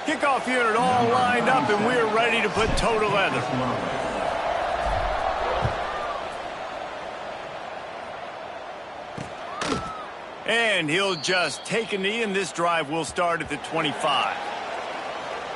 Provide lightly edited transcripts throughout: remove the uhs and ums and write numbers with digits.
Kickoff unit all lined up, and we're ready to put toe to leather. And he'll just take a knee, and this drive will start at the 25.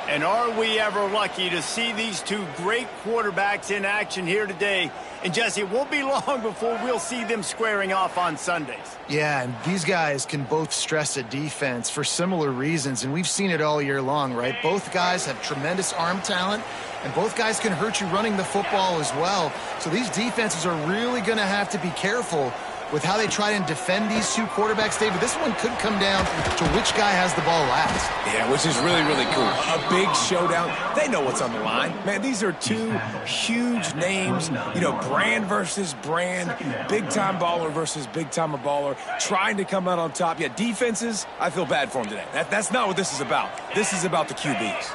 And are we ever lucky to see these two great quarterbacks in action here today? And, Jesse, it won't be long before we'll see them squaring off on Sundays. Yeah, and these guys can both stress a defense for similar reasons, and we've seen it all year long, right? Both guys have tremendous arm talent, and both guys can hurt you running the football as well. So these defenses are really going to have to be careful with how they try and defend these two quarterbacks, David. This one could come down to which guy has the ball last. Yeah, which is really, really cool. A big showdown. They know what's on the line. Man, these are two huge names, you know, brand versus brand, big-time baller versus big-time baller, trying to come out on top. Yeah, defenses, I feel bad for them today. That's not what this is about. This is about the QBs.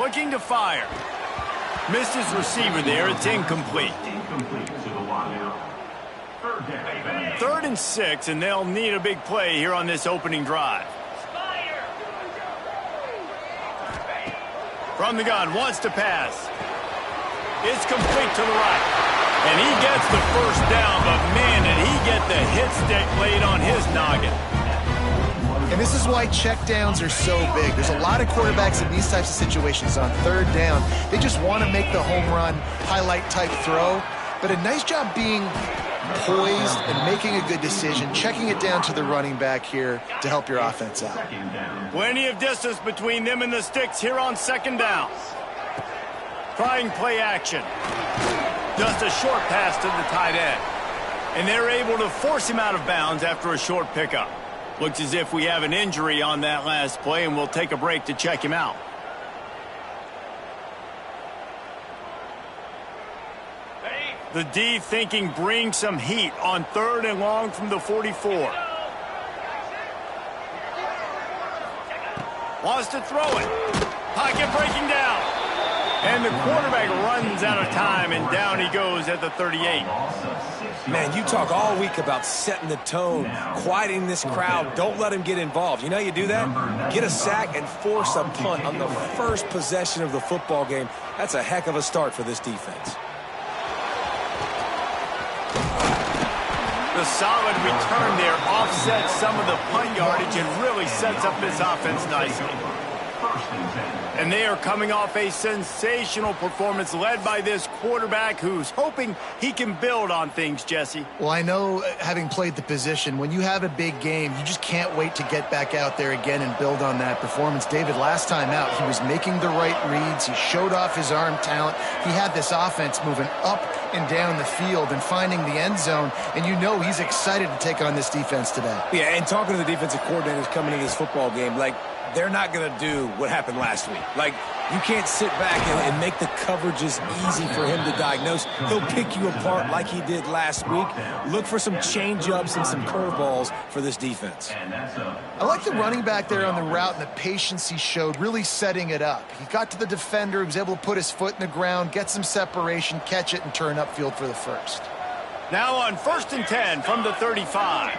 Looking to fire. Missed his receiver there. It's incomplete. 3rd and 6, and they'll need a big play here on this opening drive. From the gun, wants to pass. It's complete to the right. And he gets the first down, but man, did he get the hit stick laid on his noggin. And this is why checkdowns are so big. There's a lot of quarterbacks in these types of situations on 3rd down. They just want to make the home run, highlight type throw. But a nice job being poised and making a good decision, checking it down to the running back here to help your offense out. Plenty of distance between them and the sticks here on 2nd down. Trying play action. Just a short pass to the tight end. And they're able to force him out of bounds after a short pickup. Looks as if we have an injury on that last play, and we'll take a break to check him out. The D thinking bring some heat on 3rd and long from the 44. Wants to throw it. Pocket breaking down. And the quarterback runs out of time, and down he goes at the 38. Man, you talk all week about setting the tone, quieting this crowd. Don't let him get involved. You know how you do that? Get a sack and force a punt on the first possession of the football game. That's a heck of a start for this defense. The solid return there offsets some of the punt yardage and really sets up this offense nicely. And they are coming off a sensational performance led by this quarterback who's hoping he can build on things, Jesse. Well, I know, having played the position, when you have a big game, you just can't wait to get back out there again and build on that performance. David, last time out, he was making the right reads. He showed off his arm talent. He had this offense moving up and down the field and finding the end zone, and you know he's excited to take on this defense today. Yeah, and talking to the defensive coordinators coming into this football game, like, they're not going to do what happened last week. Like, you can't sit back and make the coverages easy for him to diagnose. He'll pick you apart like he did last week. Look for some change-ups and some curveballs for this defense. I like the running back there on the route and the patience he showed, really setting it up. He got to the defender, he was able to put his foot in the ground, get some separation, catch it, and turn upfield for the first. Now on 1st and 10 from the 35.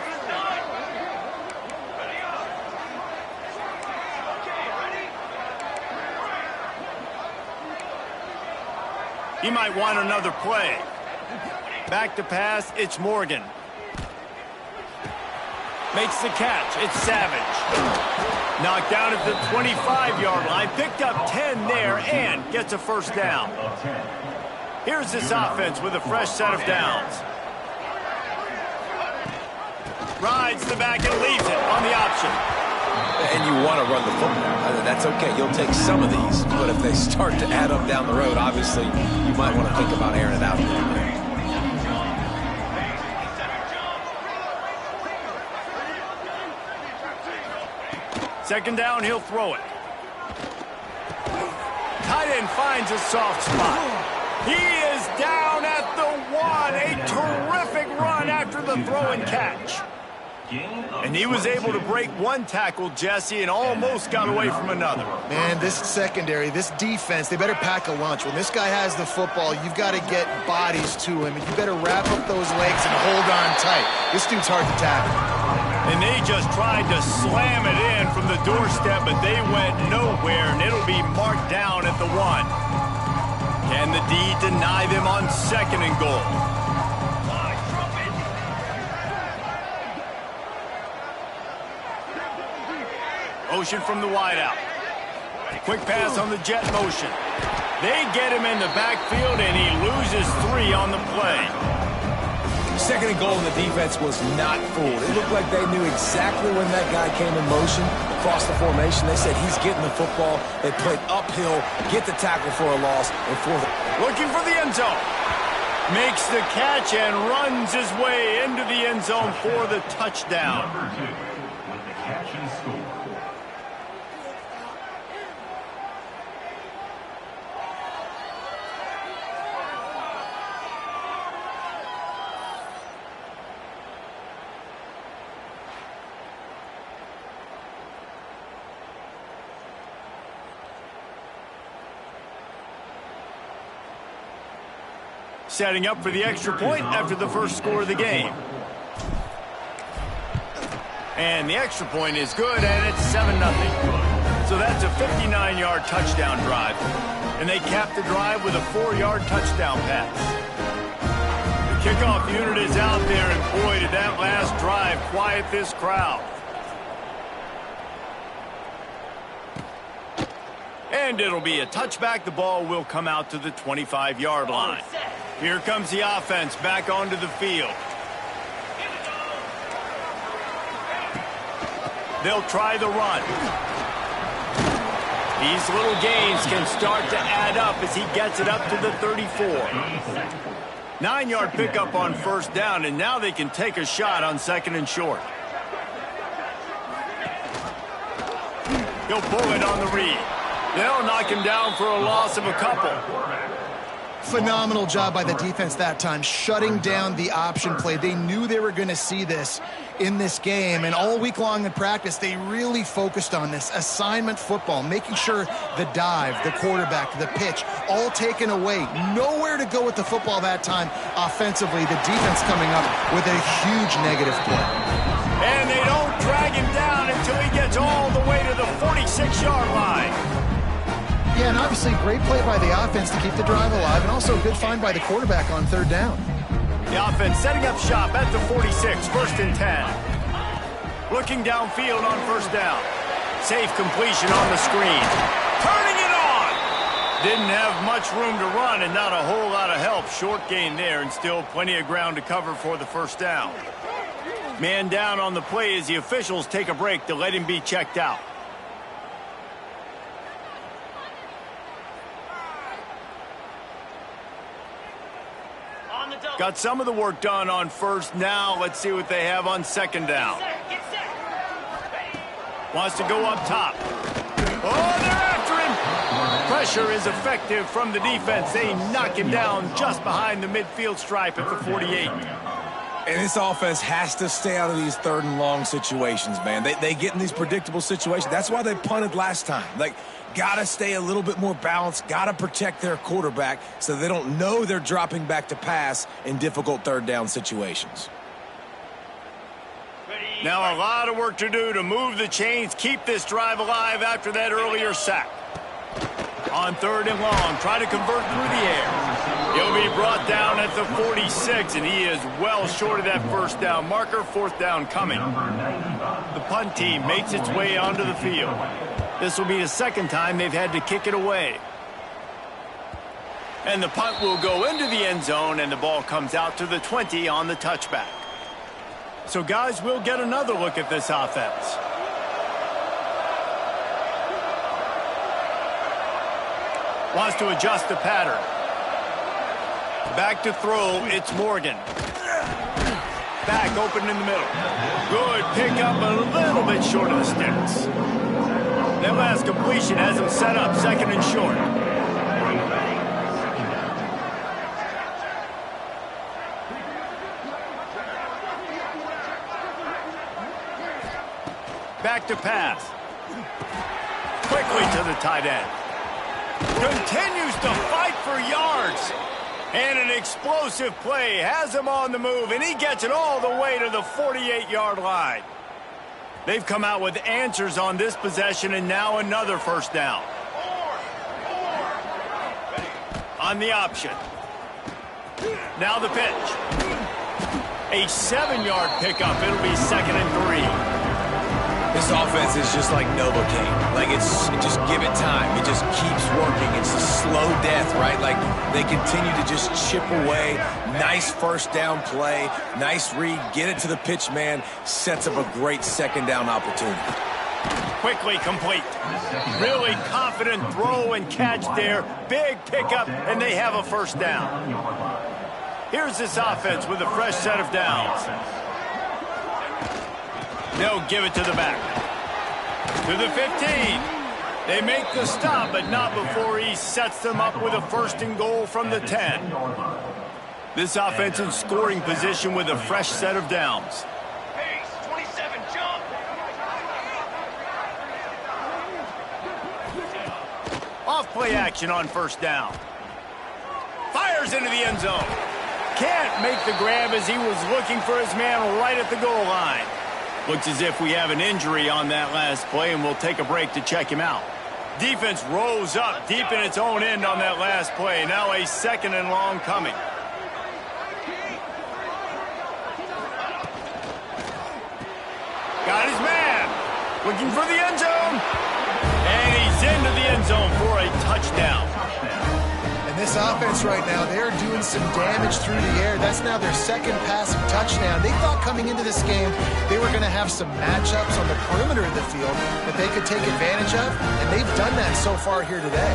He might want another play. Back to pass, it's Morgan. Makes the catch, it's Savage. Knocked down at the 25-yard line, picked up 10 there, and gets a first down. Here's this offense with a fresh set of downs. Rides the back and leaves it on the option. And you want to run the football. That's okay. You'll take some of these, but if they start to add up down the road, obviously, you might want to think about airing it out a little bit. Second down, he'll throw it. Tight end finds a soft spot. He is down at the 1. A terrific run after the throw and catch. And he was able to break one tackle, Jesse, and almost got away from another. Man, this secondary, this defense, they better pack a lunch. When this guy has the football, you've got to get bodies to him, and you better wrap up those legs and hold on tight. This dude's hard to tackle. And they just tried to slam it in from the doorstep, but they went nowhere, and it'll be marked down at the 1. Can the D deny them on 2nd and goal? Motion from the wideout. Quick pass on the jet motion. They get him in the backfield, and he loses 3 on the play. 2nd and goal, and the defense was not fooled. It looked like they knew exactly when that guy came in motion across the formation. They said he's getting the football. They played uphill, get the tackle for a loss, and looking for the end zone. Makes the catch and runs his way into the end zone for the touchdown. Number 2 with the catch and score. Setting up for the extra point after the first score of the game. And the extra point is good, and it's 7-0. So that's a 59-yard touchdown drive. And they cap the drive with a 4-yard touchdown pass. The kickoff unit is out there, and boy, did that last drive quiet this crowd. And it'll be a touchback. The ball will come out to the 25-yard line. Here comes the offense back onto the field. They'll try the run. These little gains can start to add up as he gets it up to the 34. 9-yard pickup on 1st down, and now they can take a shot on 2nd and short. He'll pull it on the read. They'll knock him down for a loss of a couple. Phenomenal job by the defense that time, shutting down the option play. They knew they were going to see this in this game, and all week long in practice, they really focused on this assignment football, making sure the dive, the quarterback, the pitch, all taken away. Nowhere to go with the football that time offensively. The defense coming up with a huge negative play. And they don't drag him down until he gets all the way to the 46-yard line. Yeah, and obviously great play by the offense to keep the drive alive, and also a good find by the quarterback on 3rd down. The offense setting up shop at the 46, 1st and 10. Looking downfield on 1st down. Safe completion on the screen. Turning it on! Didn't have much room to run and not a whole lot of help. Short gain there, and still plenty of ground to cover for the 1st down. Man down on the play as the officials take a break to let him be checked out. Got some of the work done on 1st. Now let's see what they have on 2nd down. Wants to go up top. Oh, they're after him. Pressure is effective from the defense. They knock him down just behind the midfield stripe at the 48. And this offense has to stay out of these 3rd and long situations, man. They get in these predictable situations. That's why they punted last time. Like, got to stay a little bit more balanced, got to protect their quarterback so they don't know they're dropping back to pass in difficult 3rd down situations. Now a lot of work to do to move the chains, keep this drive alive after that earlier sack. On 3rd and long, try to convert through the air. He'll be brought down at the 46, and he is well short of that 1st down marker. 4th down coming. The punt team makes its way onto the field. This will be the 2nd time they've had to kick it away. And the punt will go into the end zone, and the ball comes out to the 20 on the touchback. So, guys, we'll get another look at this offense. Wants to adjust the pattern. Back to throw, it's Morgan. Back open in the middle. Good pickup, a little bit short of the sticks. That last completion has him set up 2nd and short. Back to pass. Quickly to the tight end. Continues to fight for yards. And an explosive play has him on the move, and he gets it all the way to the 48-yard line. They've come out with answers on this possession, and now another first down. On the option. Now the pitch. A 7-yard pickup. It'll be 2nd and 3. This offense is just like Novocaine. Like, just give it time. It just keeps working. It's a slow death, right? Like, they continue to just chip away. Nice first down play. Nice read. Get it to the pitch man. Sets up a great second down opportunity. Quickly complete. Really confident throw and catch there. Big pickup, and they have a first down. Here's this offense with a fresh set of downs. They'll give it to the back. To the 15. They make the stop, but not before he sets them up with a 1st and goal from the 10. This offense in scoring position with a fresh set of downs. Pace, 27, jump. Off play action on first down. Fires into the end zone. Can't make the grab as he was looking for his man right at the goal line. Looks as if we have an injury on that last play, and we'll take a break to check him out. Defense rose up deep in its own end on that last play. Now a 2nd and long coming. Got his man. Looking for the end zone. And he's into the end zone for a touchdown. And this offense right now, they're doing some damage through the air. That's now their 2nd passing touchdown. They thought coming into this game they were going to have some matchups on the perimeter of the field that they could take advantage of, and they've done that so far here today.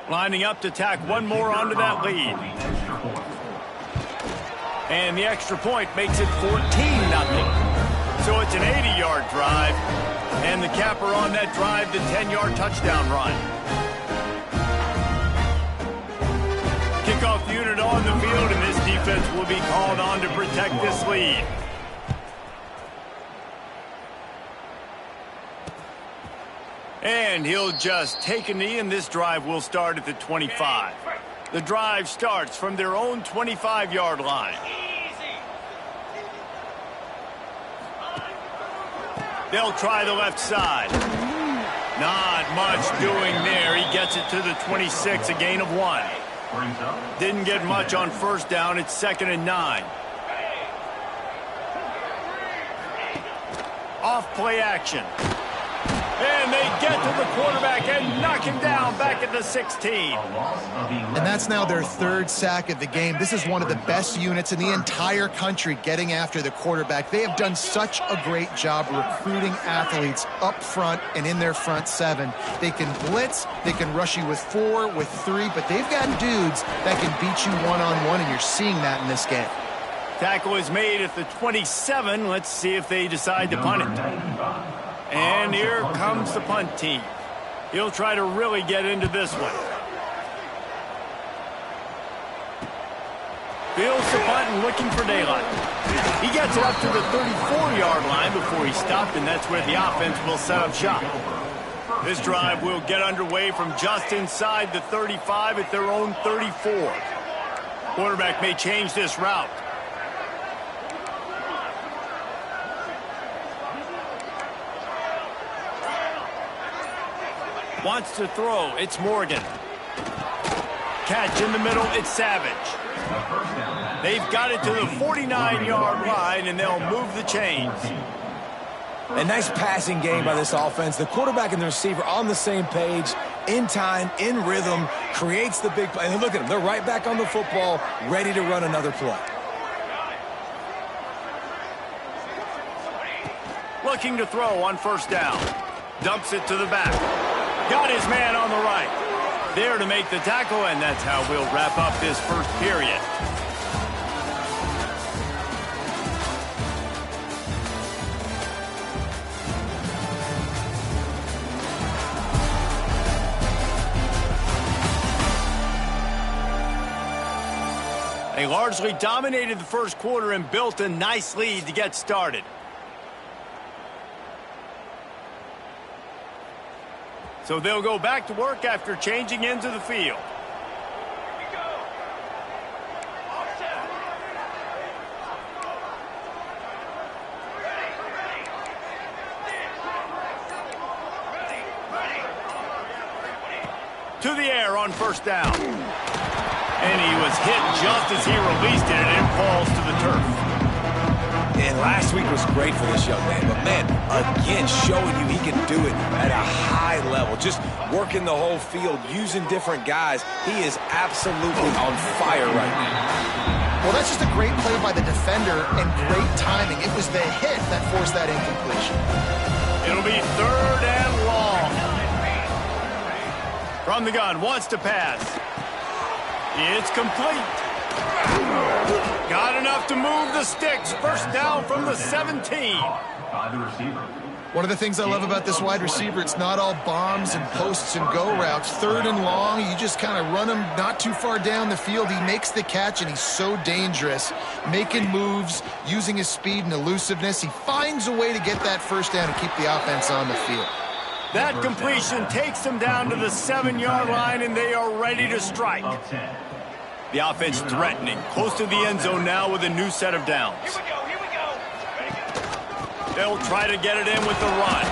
Lining up to tack one more onto that lead. And the extra point makes it 14-0. So it's an 80-yard drive. And the capper on that drive, the 10-yard touchdown run. Kickoff unit on the field, and this defense will be called on to protect this lead. And he'll just take a knee, and this drive will start at the 25. The drive starts from their own 25-yard line. They'll try the left side. Not much doing there. He gets it to the 26, a gain of 1. Didn't get much on first down. It's 2nd and 9. Off play action. And they get to the quarterback and knock him down back at the 16. And that's now their 3rd sack of the game. This is one of the best units in the entire country getting after the quarterback. They have done such a great job recruiting athletes up front and in their front 7. They can blitz, they can rush you with 4, with 3, but they've got dudes that can beat you one-on-one, and you're seeing that in this game. Tackle is made at the 27. Let's see if they decide to punt it. And here comes the punt team. He'll try to really get into this one. Feels the punt and looking for daylight. He gets it up to the 34-yard line before he stopped, and that's where the offense will set up shop. This drive will get underway from just inside the 35 at their own 34. Quarterback may change this route. Wants to throw. It's Morgan. Catch in the middle. It's Savage. They've got it to the 49-yard line, and they'll move the chains. A nice passing game by this offense. The quarterback and the receiver on the same page, in time, in rhythm, creates the big play. And look at them. They're right back on the football, ready to run another play. Looking to throw on first down. Dumps it to the back. Got his man on the right. There to make the tackle, and that's how we'll wrap up this first period. They largely dominated the first quarter and built a nice lead to get started. So they'll go back to work after changing into the field. To the air on first down. And he was hit just as he released it, and it falls to the turf. And last week was great for this young man. But, man, again, showing you he can do it at a high level. Just working the whole field, using different guys. He is absolutely on fire right now. Well, that's just a great play by the defender and great timing. It was the hit that forced that incompletion. It'll be third and long. From the gun, wants to pass. It's complete. Got enough to move the sticks. First down from the 17. One of the things I love about this wide receiver, it's not all bombs and posts and go routes. Third and long, you just kind of run him not too far down the field. He makes the catch, and he's so dangerous, making moves, using his speed and elusiveness. He finds a way to get that first down and keep the offense on the field. That completion takes them down to the 7-yard line, and they are ready to strike. The offense threatening, close to the end zone now with a new set of downs. Here we go. They'll try to get it in with the run.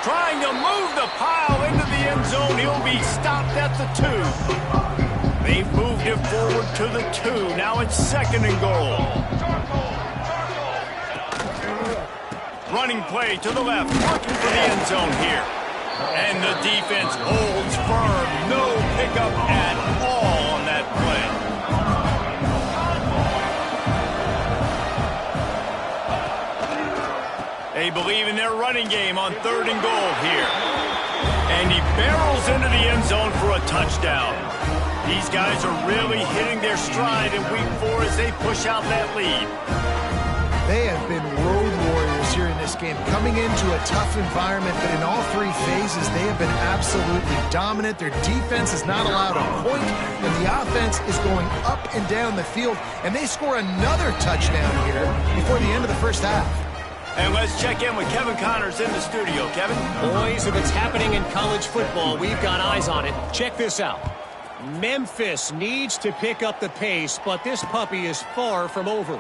Trying to move the pile into the end zone. He'll be stopped at the 2. They've moved it forward to the 2. Now it's second and goal. Running play to the left, working for the end zone here. And the defense holds firm. No pickup at all on that play. They believe in their running game on third and goal here. And he barrels into the end zone for a touchdown. These guys are really hitting their stride in week 4 as they push out that lead. They have been road warriors here in this game, coming into a tough environment, but in all 3 phases, they have been absolutely dominant. Their defense is not allowed a point, and the offense is going up and down the field, and they score another touchdown here before the end of the first half. And let's check in with Kevin Connors in the studio. Kevin? Boys, if it's happening in college football, we've got eyes on it. Check this out. Memphis needs to pick up the pace, but this puppy is far from over.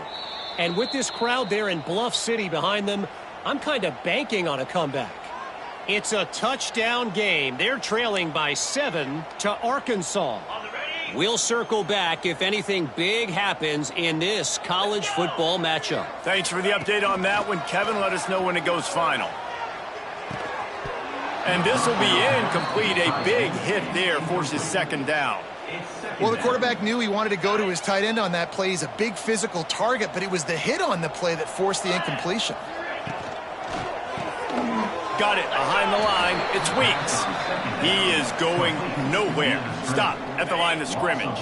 And with this crowd there in Bluff City behind them, I'm kind of banking on a comeback. It's a touchdown game. They're trailing by 7 to Arkansas. We'll circle back if anything big happens in this college football matchup. Thanks for the update on that one, Kevin. Let us know when it goes final. And this will be incomplete. A big hit there forces second down. Well, the quarterback knew he wanted to go to his tight end on that play. He's a big physical target, but it was the hit on the play that forced the incompletion. Got it behind the line. It's Weeks. He is going nowhere. Stop at the line of scrimmage.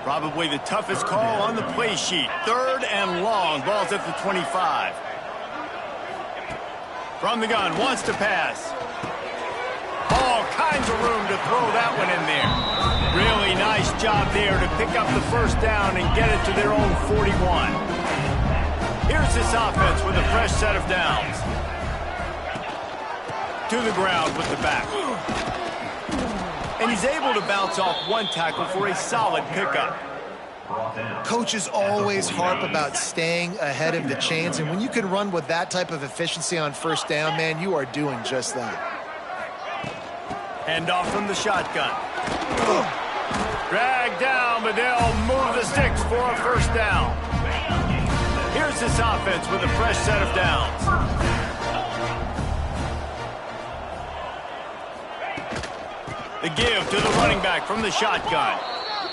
Probably the toughest call on the play sheet. Third and long. Ball's at the 25. From the gun, wants to pass. All kinds of room to throw that one in there. Really nice job there to pick up the first down and get it to their own 41. Here's this offense with a fresh set of downs. To the ground with the back. And he's able to bounce off one tackle for a solid pickup. Coaches always harp about staying ahead of the chains, and when you can run with that type of efficiency on first down, man, you are doing just that. Hand off from the shotgun. Drag down, but they'll move the sticks for a first down. Here's this offense with a fresh set of downs. The give to the running back from the shotgun.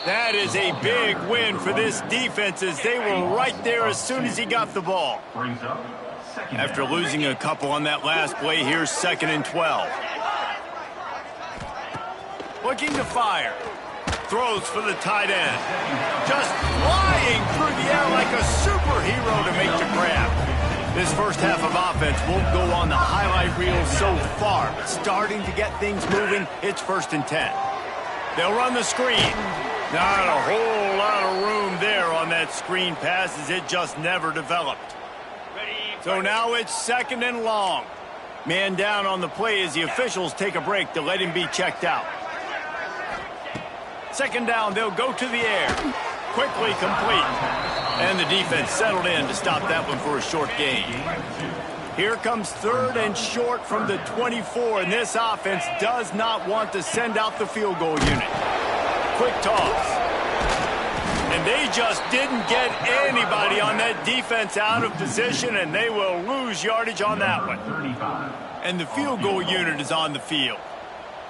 That is a big win for this defense as they were right there as soon as he got the ball. After losing a couple on that last play, here's second and 12. Looking to fire. Throws for the tight end. Just flying through the air like a superhero to make the grab. This first half of offense won't go on the highlight reel so far, but starting to get things moving, it's first and 10. They'll run the screen. Not a whole lot of room there on that screen pass as it just never developed. So now it's second and long. Man down on the play as the officials take a break to let him be checked out. Second down, they'll go to the air. Quickly complete. And the defense settled in to stop that one for a short gain. Here comes third and short from the 24, and this offense does not want to send out the field goal unit. Quick toss. And they just didn't get anybody on that defense out of position, and they will lose yardage on that one. And the field goal unit is on the field.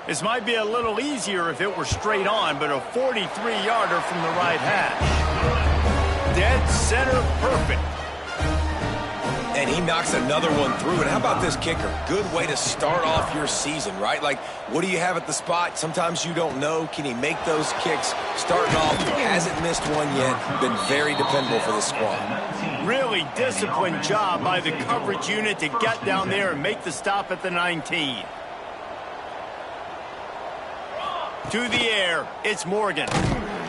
This might be a little easier if it were straight on, but a 43-yarder from the right hash. Dead center perfect. And he knocks another one through. And how about this kicker? Good way to start off your season, right? Like, what do you have at the spot? Sometimes you don't know. Can he make those kicks? Starting off, hasn't missed one yet. Been very dependable for this squad. Really disciplined job by the coverage unit to get down there and make the stop at the 19. To the air, it's Morgan.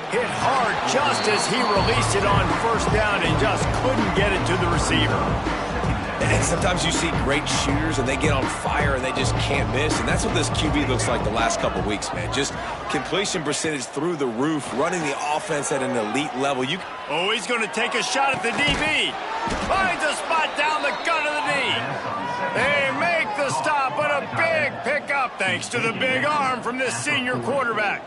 Hit hard just as he released it on first down and just couldn't get it to the receiver. And sometimes you see great shooters and they get on fire and they just can't miss. And that's what this QB looks like the last couple of weeks, man. Just completion percentage through the roof, running the offense at an elite level. Oh, he's going to take a shot at the DB. Finds a spot down the gut of the knee. They make the stop, but a big pickup thanks to the big arm from this senior quarterback.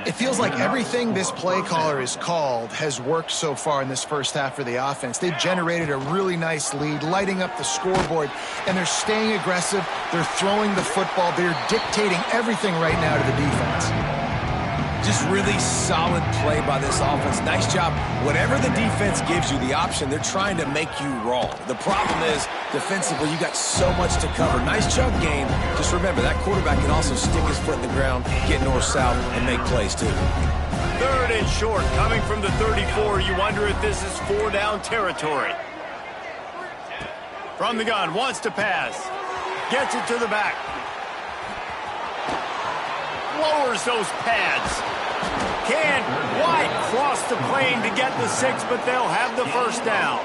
It feels like everything this play caller has called has worked so far in this first half for the offense. They've generated a really nice lead, lighting up the scoreboard, and they're staying aggressive. They're throwing the football. They're dictating everything right now to the defense. Just really solid play by this offense. Nice job. Whatever the defense gives you the option, they're trying to make you wrong. The problem is, defensively, you got so much to cover. Nice chunk game. Just remember, that quarterback can also stick his foot in the ground, get north-south, and make plays, too. Third and short, coming from the 34. You wonder if this is four-down territory. From the gun, wants to pass. Gets it to the back. Lowers those pads. Can't quite cross the plane to get the 6, but they'll have the first down.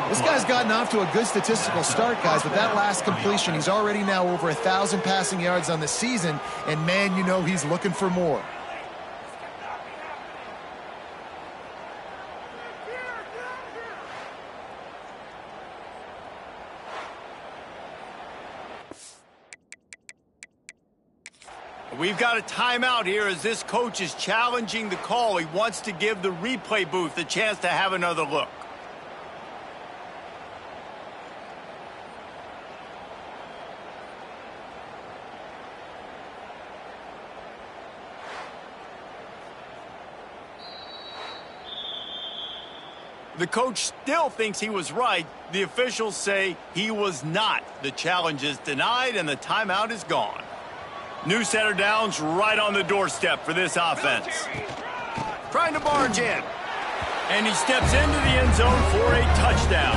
This guy's gotten off to a good statistical start, guys. With that last completion, he's already now over 1,000 passing yards on the season, and man, you know he's looking for more. We've got a timeout here as this coach is challenging the call. He wants to give the replay booth a chance to have another look. The coach still thinks he was right. The officials say he was not. The challenge is denied and the timeout is gone. New set of downs right on the doorstep for this offense. Trying to barge in. And he steps into the end zone for a touchdown.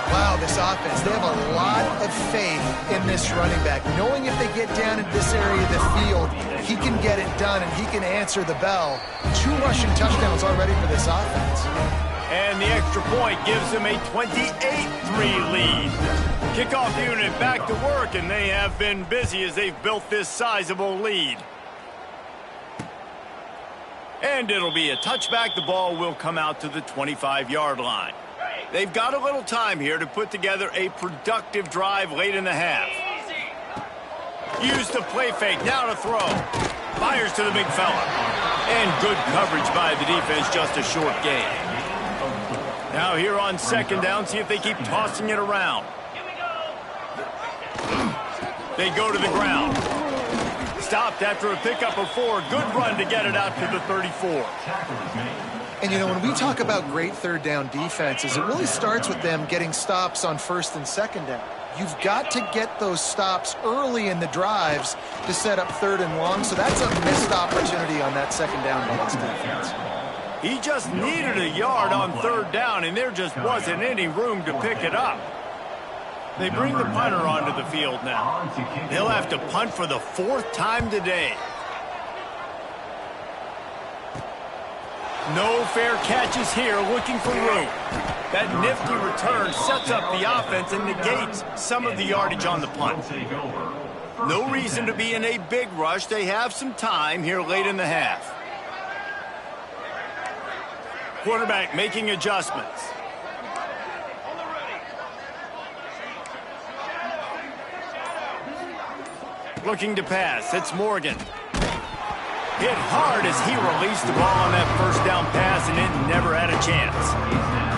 Wow, this offense, they have a lot of faith in this running back. Knowing if they get down in this area of the field, he can get it done and he can answer the bell. 2 rushing touchdowns already for this offense. And the extra point gives them a 28-3 lead. Kickoff unit back to work, and they have been busy as they've built this sizable lead. And it'll be a touchback. The ball will come out to the 25-yard line. They've got a little time here to put together a productive drive late in the half. Use the play fake, now to throw. Fires to the big fella. And good coverage by the defense, just a short gain. Now here on second down, see if they keep tossing it around. They go to the ground. Stopped after a pickup of 4. Good run to get it out to the 34. And, you know, when we talk about great third down defenses, it really starts with them getting stops on first and second down. You've got to get those stops early in the drives to set up third and long, so that's a missed opportunity on that second down by this defense. He just needed a yard on third down, and there just wasn't any room to pick it up. They bring the punter onto the field now. He'll have to punt for the 4th time today. No fair catches here, looking for room. That nifty return sets up the offense and negates some of the yardage on the punt. No reason to be in a big rush. They have some time here late in the half. Quarterback making adjustments. Looking to pass. It's Morgan. Hit hard as he released the ball on that first down pass, and it never had a chance.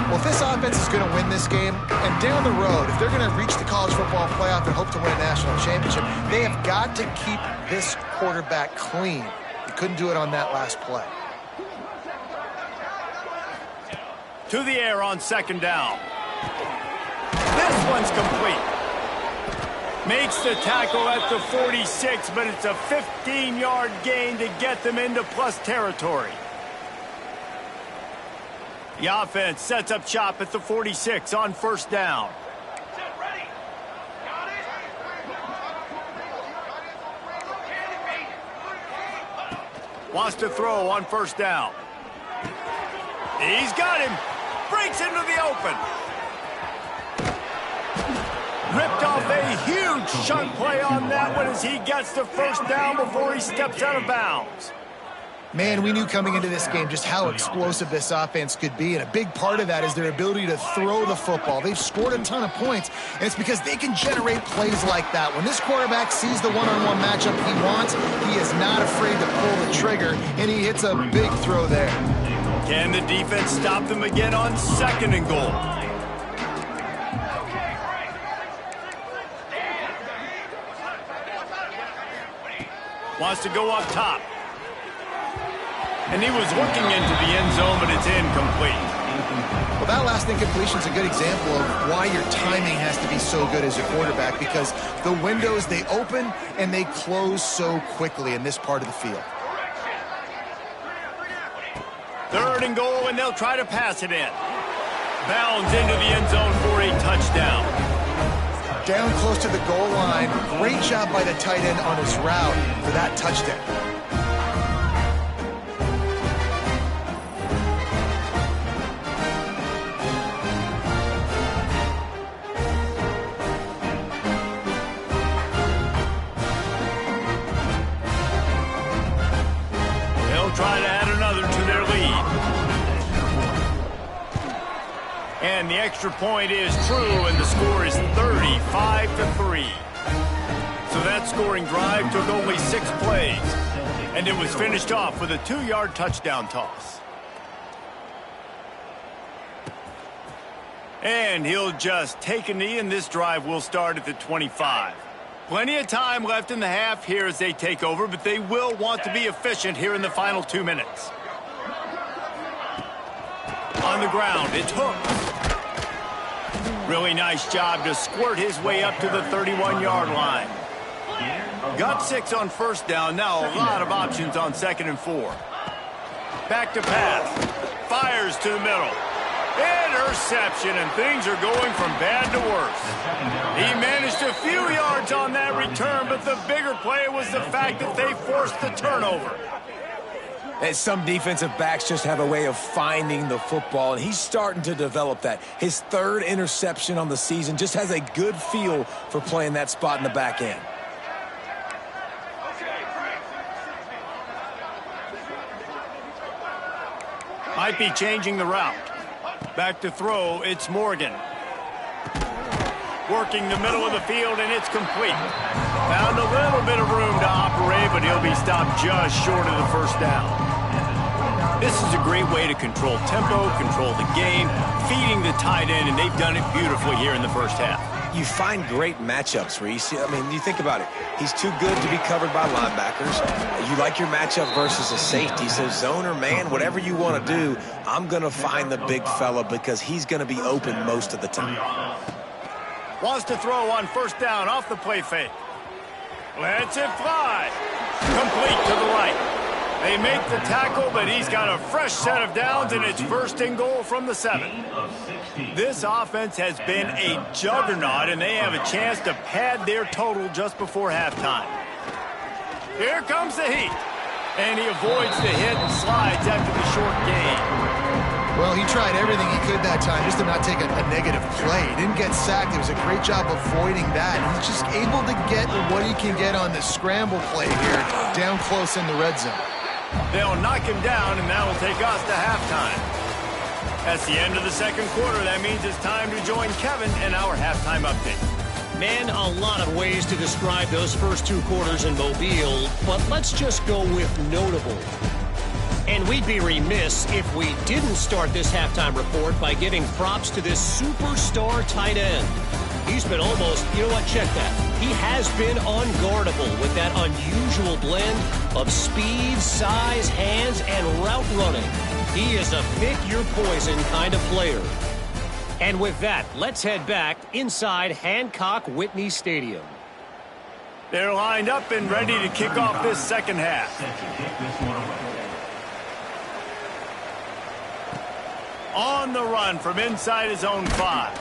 Well, if this offense is going to win this game, and down the road, if they're going to reach the college football playoff and hope to win a national championship, they have got to keep this quarterback clean. They couldn't do it on that last play. To the air on second down. This one's complete. Makes the tackle at the 46, but it's a 15-yard gain to get them into plus territory. The offense sets up shop at the 46 on first down. Wants to throw on first down. He's got him. Breaks into the open. Ripped off a huge chunk play on that one as he gets the first down before he steps out of bounds. Man, we knew coming into this game just how explosive this offense could be, and a big part of that is their ability to throw the football. They've scored a ton of points, and it's because they can generate plays like that. When this quarterback sees the one-on-one matchup he wants, he is not afraid to pull the trigger, and he hits a big throw there. Can the defense stop them again on second and goal? Wants to go up top. And he was looking into the end zone, but it's incomplete. Well, that last incompletion is a good example of why your timing has to be so good as a quarterback, because the windows, they open and they close so quickly in this part of the field. Third and goal, and they'll try to pass it in. Bounds into the end zone for a touchdown. Down close to the goal line. Great job by the tight end on his route for that touchdown. They'll try to add another to their lead. And the extra point is true, and the score is 35-3. So that scoring drive took only 6 plays, and it was finished off with a 2-yard touchdown toss. And he'll just take a knee, and this drive will start at the 25. Plenty of time left in the half here as they take over, but they will want to be efficient here in the final 2 minutes. On the ground, it's hooked. Really nice job to squirt his way up to the 31-yard line. Got 6 on first down. Now a lot of options on second and 4. Back to pass. Fires to the middle. Interception, and things are going from bad to worse. He managed a few yards on that return, but the bigger play was the fact that they forced the turnover. And some defensive backs just have a way of finding the football, and he's starting to develop that. His 3rd interception on the season, just has a good feel for playing that spot in the back end. Might be changing the route. Back to throw, it's Morgan. Working the middle of the field, and it's complete. Found a little bit of room to operate, but he'll be stopped just short of the first down. This is a great way to control tempo, control the game, feeding the tight end, and they've done it beautifully here in the first half. You find great matchups, Reese. I mean, you think about it. He's too good to be covered by linebackers. You like your matchup versus a safety. So zone or man, whatever you want to do, I'm going to find the big fella because he's going to be open most of the time. Wants to throw on first down off the play fake. Lets it fly. Complete to the right. They make the tackle, but he's got a fresh set of downs, and it's first and goal from the 7. This offense has been a juggernaut, and they have a chance to pad their total just before halftime. Here comes the heat. And he avoids the hit and slides after the short gain. Well, he tried everything he could that time just to not take a negative play. He didn't get sacked. It was a great job avoiding that. He's just able to get what he can get on the scramble play here down close in the red zone. They'll knock him down, and that will take us to halftime. That's the end of the second quarter. That means it's time to join Kevin in our halftime update. Man, a lot of ways to describe those first 2 quarters in Mobile, but let's just go with notable. And we'd be remiss if we didn't start this halftime report by giving props to this superstar tight end. He's been almost, you know what, check that. He has been unguardable with that unusual blend of speed, size, hands, and route running. He is a pick-your-poison kind of player. And with that, let's head back inside Hancock-Whitney Stadium. They're lined up and ready to kick off this second half. On the run from inside his own 5.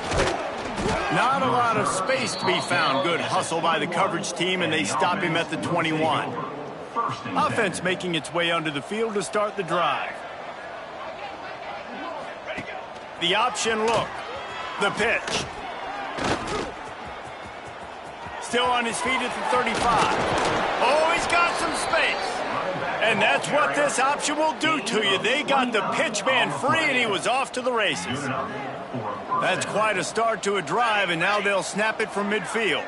Not a lot of space to be found. Good hustle by the coverage team, and they stop him at the 21. Offense making its way onto the field to start the drive. The option look. The pitch. Still on his feet at the 35. Oh, he's got some space. And that's what this option will do to you. They got the pitch man free, and he was off to the races. That's quite a start to a drive, and now they'll snap it from midfield.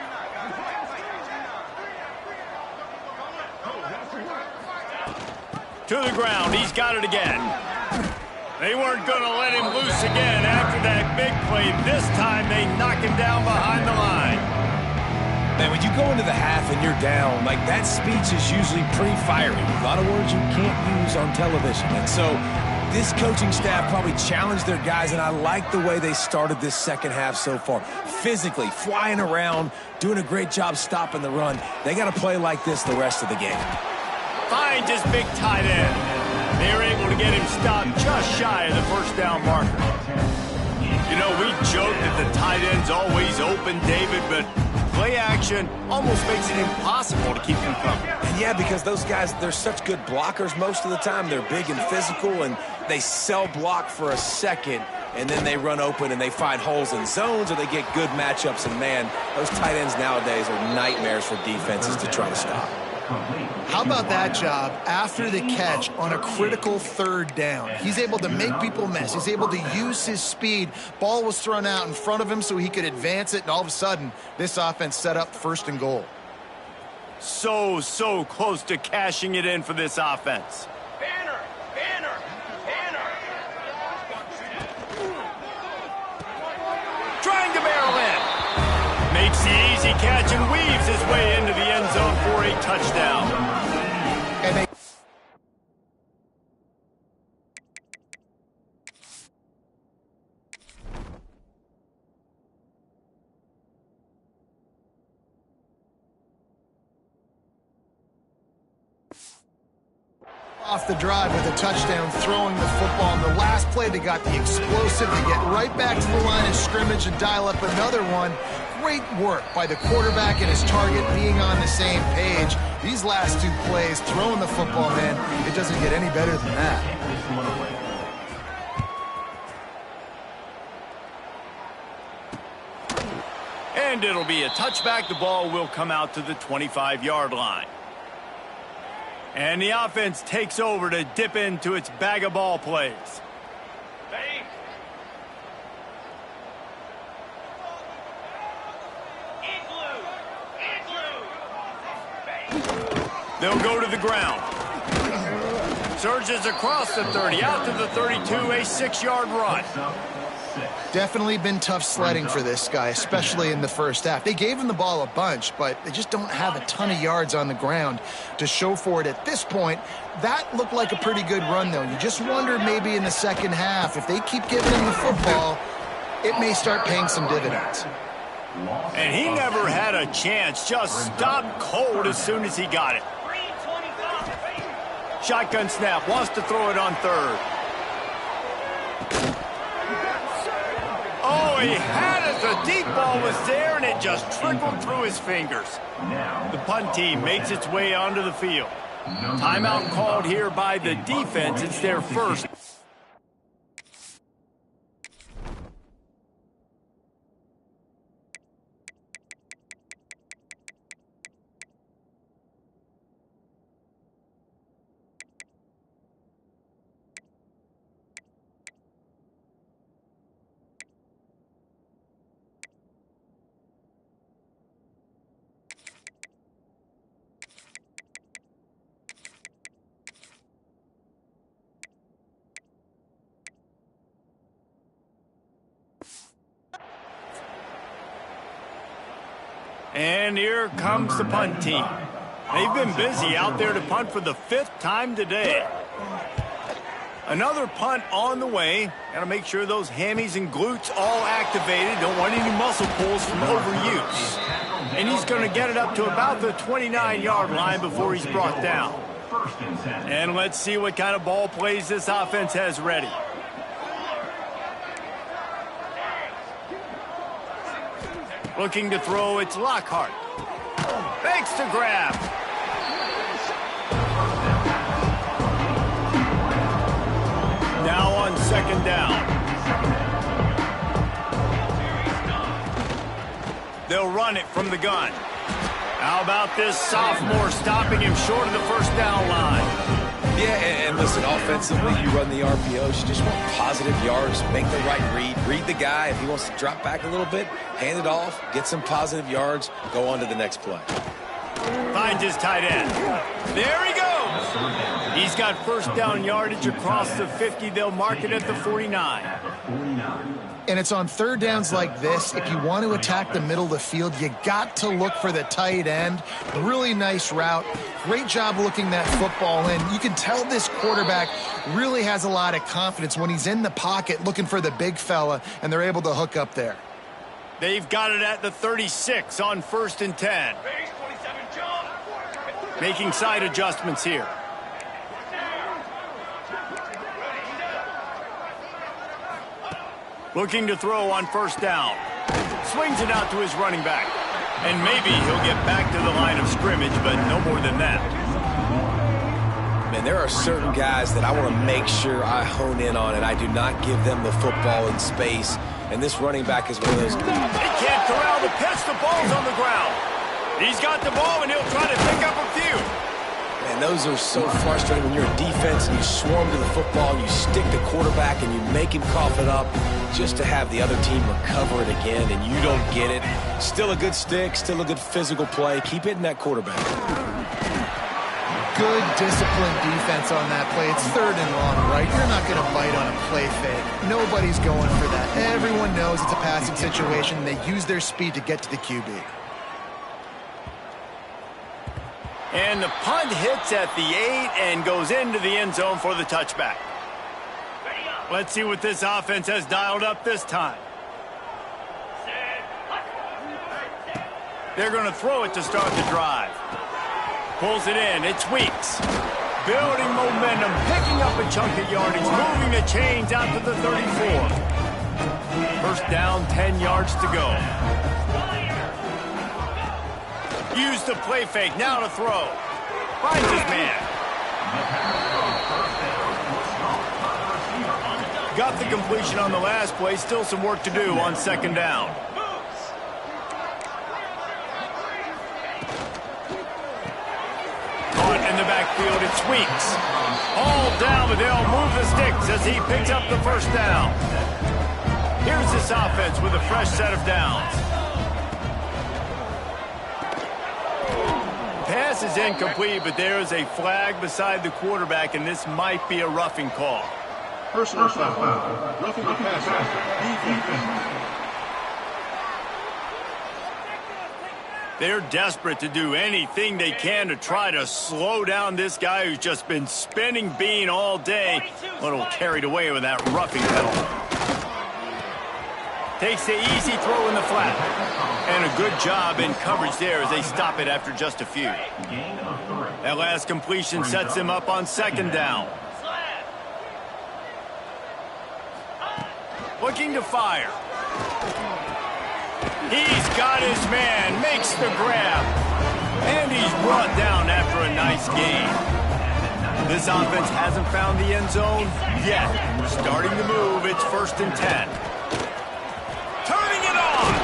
To the ground. He's got it again. They weren't going to let him loose again after that big play. This time they knock him down behind the line. Man, when you go into the half and you're down, like that speech is usually pretty fiery. A lot of words you can't use on television. And so this coaching staff probably challenged their guys, and I like the way they started this second half so far. Physically, flying around, doing a great job stopping the run. They got to play like this the rest of the game. Finds his big tight end. They were able to get him stopped just shy of the first down marker. You know, we joke that the tight end's always open, David, but play action almost makes it impossible to keep him coming. And yeah, because those guys, they're such good blockers most of the time. They're big and physical, and they sell block for a second, and then they run open and they find holes in zones, or they get good matchups. And, man, those tight ends nowadays are nightmares for defenses to try to stop. How about that job after the catch on a critical third down? He's able to make people miss. He's able to use his speed. Ball was thrown out in front of him so he could advance it, and all of a sudden, this offense set up 1st and goal. So close to cashing it in for this offense. Banner! Trying to barrel in. Makes the easy catch and weaves his way into the end zone for a touchdown. And they off the drive with a touchdown, throwing the football. In the last play, they got the explosive. They get right back to the line of scrimmage and dial up another one. Great work by the quarterback and his target being on the same page. These last 2 plays, throwing the football, man, it doesn't get any better than that. And it'll be a touchback. The ball will come out to the 25-yard line. And the offense takes over to dip into its bag of ball plays. Ready? They'll go to the ground. Surges across the 30, out to the 32, a 6-yard run. Definitely been tough sledding for this guy, especially in the first half. They gave him the ball a bunch, but they just don't have a ton of yards on the ground to show for it at this point. That looked like a pretty good run, though. You just wonder maybe in the second half, if they keep giving him the football, it may start paying some dividends. And he never had a chance, just stopped cold as soon as he got it. Shotgun snap, wants to throw it on 3rd. Oh, he had it. The deep ball was there, and it just trickled through his fingers. The punt team makes its way onto the field. Timeout called here by the defense. It's their first. And here comes the punt team. They've been busy out there to punt for the 5th time today. Another punt on the way. Got to make sure those hammies and glutes all activated. Don't want any muscle pulls from overuse. And he's going to get it up to about the 29-yard line before he's brought down. And let's see what kind of ball plays this offense has ready. Looking to throw, it's Lockhart. Makes the grab. Now on 2nd down. They'll run it from the gun. How about this sophomore stopping him short of the 1st down line? Yeah, and listen, offensively, you run the RPOs. You just want positive yards, make the right read the guy. If he wants to drop back a little bit, hand it off, get some positive yards, go on to the next play. Finds his tight end. There he goes. He's got 1st down yardage across the 50. They'll mark it at the 49. And it's on 3rd downs like this. If you want to attack the middle of the field, you got to look for the tight end. Really nice route. Great job looking that football in. You can tell this quarterback really has a lot of confidence when he's in the pocket looking for the big fella, and they're able to hook up there. They've got it at the 36 on 1st and 10. Making side adjustments here. Looking to throw on 1st down. Swings it out to his running back. And maybe he'll get back to the line of scrimmage, but no more than that. Man, there are certain guys that I want to make sure I hone in on, and I do not give them the football in space. And this running back is one of those. They can't corral the pitch. The ball's on the ground. He's got the ball, and he'll try to pick up a few. Man, those are so frustrating when you're a defense and you swarm to the football, and you stick the quarterback, and you make him cough it up just to have the other team recover it again, and you don't get it. Still a good stick, still a good physical play. Keep hitting that quarterback. Good disciplined defense on that play. It's 3rd and long, right? You're not going to bite on a play fake. Nobody's going for that. Everyone knows it's a passing situation. They use their speed to get to the QB. And the punt hits at the 8 and goes into the end zone for the touchback. Let's see what this offense has dialed up this time. They're going to throw it to start the drive. Pulls it in. It's Weeks. Building momentum, picking up a chunk of yardage, moving the chains out to the 34. 1st down, 10 yards to go. Use the play fake, now to throw. Finds his man. Got the completion on the last play, still some work to do on 2nd down. Caught in the backfield, it's Weeks. All down, but they'll move the sticks as he picks up the 1st down. Here's this offense with a fresh set of downs. Pass is incomplete, but there is a flag beside the quarterback, and this might be a roughing call. Personal foul. Roughing the passer. They're desperate to do anything they can to try to slow down this guy who's just been spinning bean all day. A little carried away with that roughing penalty. Takes the easy throw in the flat. And a good job in coverage there as they stop it after just a few. That last completion sets him up on 2nd down. Looking to fire. He's got his man, makes the grab. And he's brought down after a nice gain. This offense hasn't found the end zone yet. Starting to move, it's 1st and 10. Turning it on!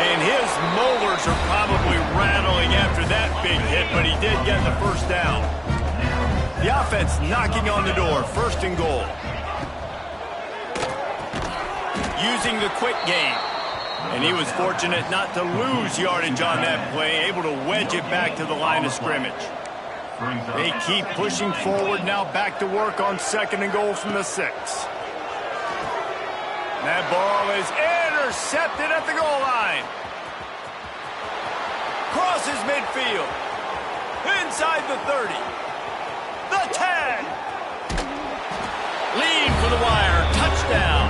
And his molars are probably rattling after that big hit, but he did get the first down. The offense knocking on the door, 1st and goal. Using the quick game. And he was fortunate not to lose yardage on that play, able to wedge it back to the line of scrimmage. They keep pushing forward, now back to work on 2nd and goal from the 6. That ball is intercepted at the goal line. Crosses midfield. Inside the 30. The 10. Lead for the wire. Touchdown.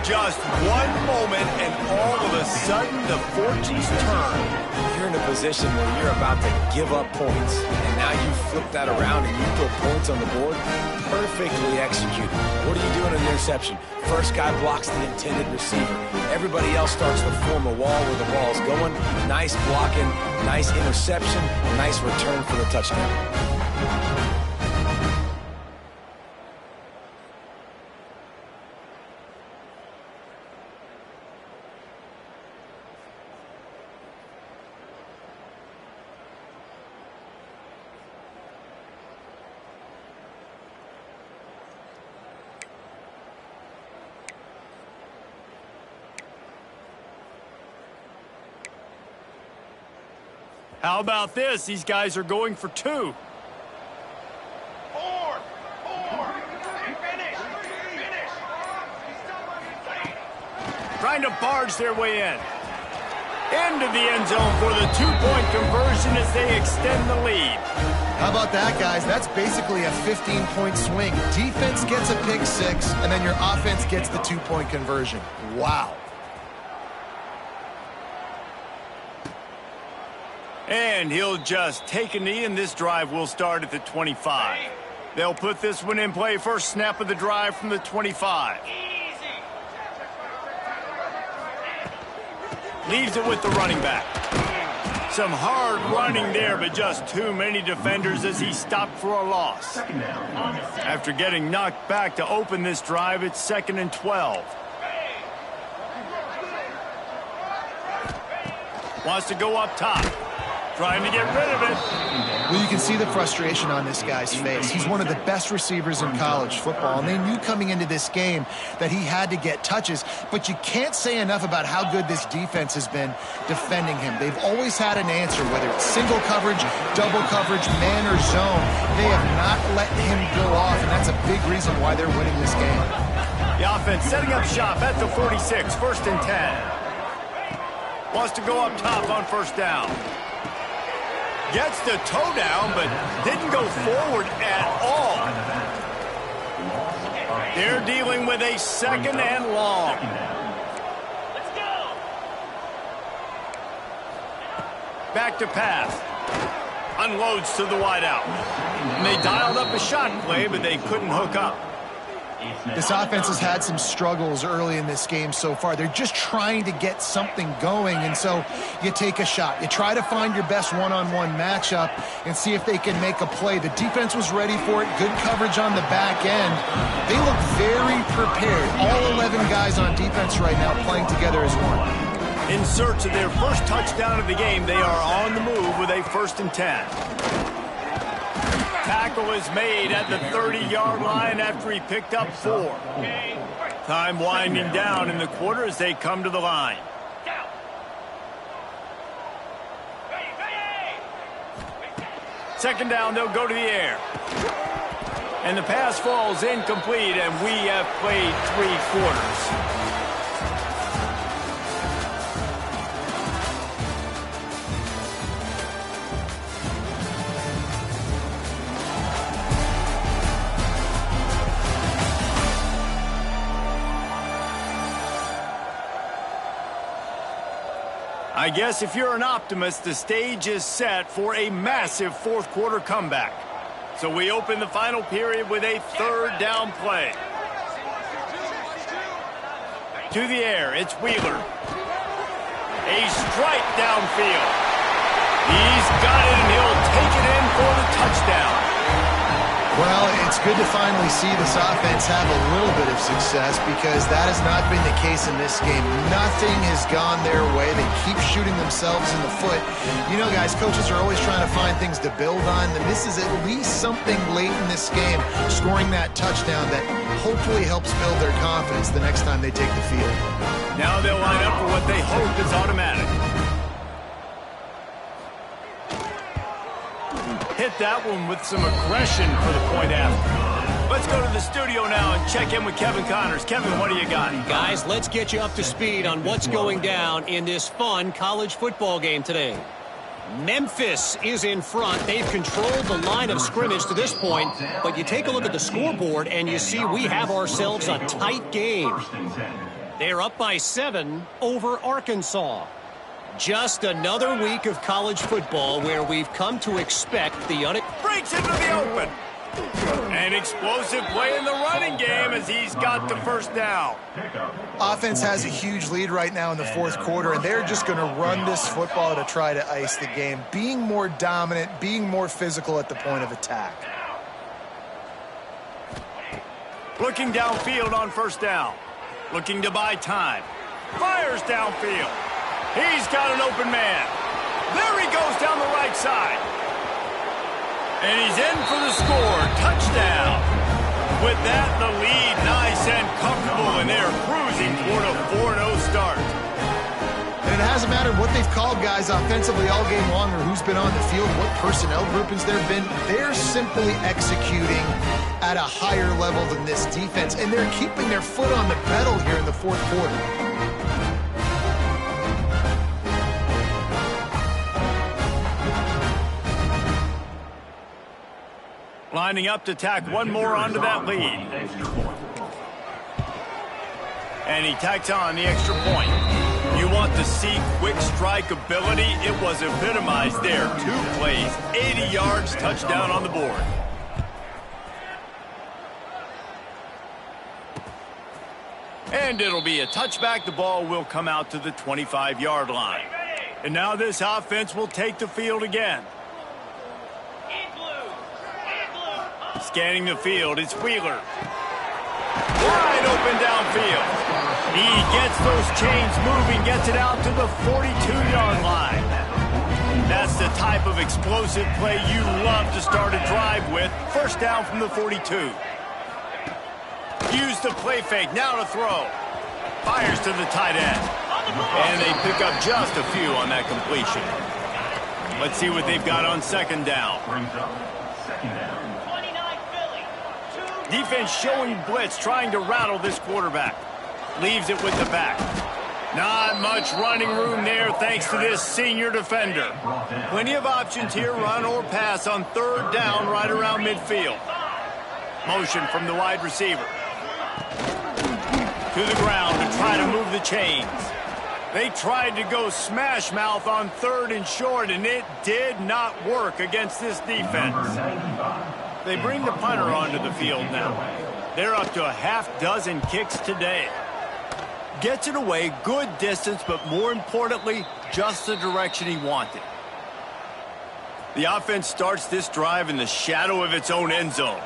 Just one moment, and all of a sudden, the fortunes turn. You're in a position where you're about to give up points, and now you flip that around and you put points on the board. Perfectly executed. What are you doing in an interception? First guy blocks the intended receiver. Everybody else starts to form a wall where the ball's going. Nice blocking, nice interception, nice return for the touchdown. How about this? These guys are going for 2. 4. Finish. Trying to barge their way in. Into the end zone for the 2-point conversion as they extend the lead. How about that, guys? That's basically a 15-point swing. Defense gets a pick 6, and then your offense gets the 2-point conversion. Wow. And he'll just take a knee, and this drive will start at the 25. They'll put this one in play. First snap of the drive from the 25. Leaves it with the running back. Some hard running there, but just too many defenders as he stopped for a loss. After getting knocked back to open this drive, it's 2nd and 12. Wants to go up top. Trying to get rid of it. Well, you can see the frustration on this guy's face. He's one of the best receivers in college football, and they knew coming into this game that he had to get touches, but you can't say enough about how good this defense has been defending him. They've always had an answer, whether it's single coverage, double coverage, man or zone. They have not let him go off, and that's a big reason why they're winning this game. The offense setting up shop at the 46, 1st and 10. Wants to go up top on 1st down. Gets the toe down, but didn't go forward at all. They're dealing with a 2nd and long. Let's go. Back to pass. Unloads to the wideout. And they dialed up a shot play, but they couldn't hook up. This offense has had some struggles early in this game so far. They're just trying to get something going, and so you take a shot. You try to find your best one-on-one matchup and see if they can make a play. The defense was ready for it. Good coverage on the back end. They look very prepared. All 11 guys on defense right now playing together as one. In search of their first touchdown of the game, they are on the move with a 1st and 10. Tackle is made at the 30-yard line after he picked up 4. Time winding down in the quarter as they come to the line. Second down, they'll go to the air. And the pass falls incomplete, and we have played 3 quarters. I guess if you're an optimist, the stage is set for a massive 4th quarter comeback. So we open the final period with a 3rd down play. To the air, it's Wheeler. A strike downfield. He's got it, and he'll take it in for the touchdown. Well, it's good to finally see this offense have a little bit of success because that has not been the case in this game. Nothing has gone their way. They keep shooting themselves in the foot. You know, guys, coaches are always trying to find things to build on, and this is at least something late in this game, scoring that touchdown that hopefully helps build their confidence the next time they take the field. Now they'll line up for what they hope is automatic. Hit that one with some aggression for the point after. Let's go to the studio now and check in with Kevin Connors. Kevin, what do you got? Guys, let's get you up to speed on what's going down in this fun college football game today. Memphis is in front. They've controlled the line of scrimmage to this point, but you take a look at the scoreboard and you see we have ourselves a tight game. They're up by 7 over Arkansas. Just another week of college football where we've come to expect the breaks into the open. An explosive play in the running game as he's got the first down. Offense has a huge lead right now in the fourth quarter, and they're just going to run this football to try to ice the game, being more dominant, being more physical at the point of attack. Looking downfield on first down. Looking to buy time. Fires downfield. He's got an open man. There he goes down the right side. And he's in for the score. Touchdown. With that, the lead nice and comfortable, and they're cruising toward a 4-0 start. And it hasn't mattered what they've called guys offensively all game long or who's been on the field, what personnel groupings there have been. They're simply executing at a higher level than this defense, and they're keeping their foot on the pedal here in the fourth quarter. Lining up to tack one more onto that lead. And he tacks on the extra point. You want to see quick strike ability? It was epitomized there. 2 plays, 80 yards, touchdown on the board. And it'll be a touchback. The ball will come out to the 25-yard line. And now this offense will take the field again. Scanning the field, it's Wheeler. Wide open downfield. He gets those chains moving, gets it out to the 42-yard line. That's the type of explosive play you love to start a drive with. First down from the 42. Use the play fake, now to throw. Fires to the tight end. And they pick up just a few on that completion. Let's see what they've got on second down. Defense showing blitz, trying to rattle this quarterback. Leaves it with the back. Not much running room there thanks to this senior defender. Plenty of options here, run or pass on third down right around midfield. Motion from the wide receiver. To the ground to try to move the chains. They tried to go smash mouth on third and short, and it did not work against this defense. They bring the punter onto the field now. They're up to a half-dozen kicks today. Gets it away, good distance, but more importantly, just the direction he wanted. The offense starts this drive in the shadow of its own end zone.